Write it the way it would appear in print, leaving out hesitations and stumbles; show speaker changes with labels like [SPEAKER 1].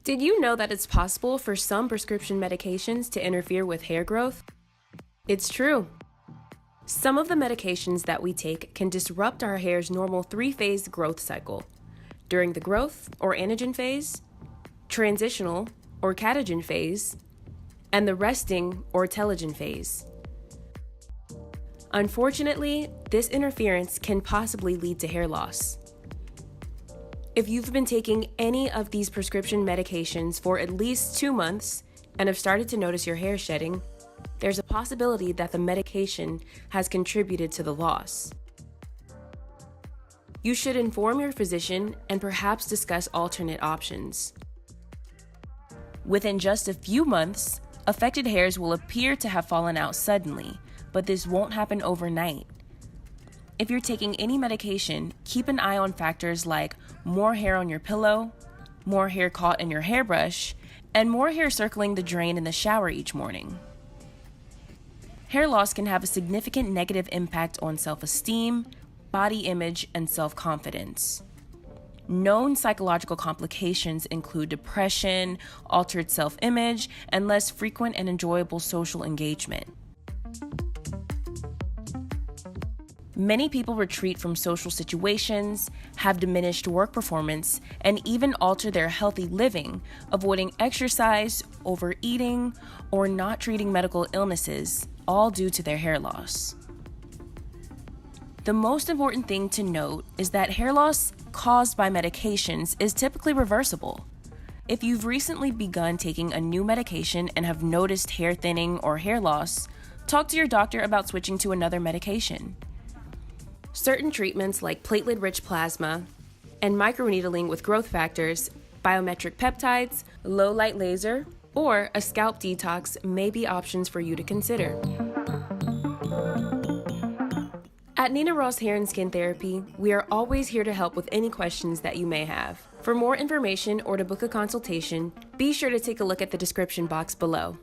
[SPEAKER 1] Did you know that it's possible for some prescription medications to interfere with hair growth? It's true. Some of the medications that we take can disrupt our hair's normal three-phase growth cycle during the growth or anagen phase, transitional or catagen phase, and the resting or telogen phase. Unfortunately, this interference can possibly lead to hair loss. If you've been taking any of these prescription medications for at least 2 months and have started to notice your hair shedding, there's a possibility that the medication has contributed to the loss. You should inform your physician and perhaps discuss alternate options. Within just a few months, affected hairs will appear to have fallen out suddenly, but this won't happen overnight. If you're taking any medication, keep an eye on factors like more hair on your pillow, more hair caught in your hairbrush, and more hair circling the drain in the shower each morning. Hair loss can have a significant negative impact on self-esteem, body image, and self-confidence. Known psychological complications include depression, altered self-image, and less frequent and enjoyable social engagement. Many people retreat from social situations, have diminished work performance, and even alter their healthy living, avoiding exercise, overeating, or not treating medical illnesses, all due to their hair loss. The most important thing to note is that hair loss caused by medications is typically reversible. If you've recently begun taking a new medication and have noticed hair thinning or hair loss, talk to your doctor about switching to another medication. Certain treatments like platelet-rich plasma and microneedling with growth factors, biometric peptides, low-light laser, or a scalp detox may be options for you to consider. At Nina Ross Hair and Skin Therapy, we are always here to help with any questions that you may have. For more information or to book a consultation, be sure to take a look at the description box below.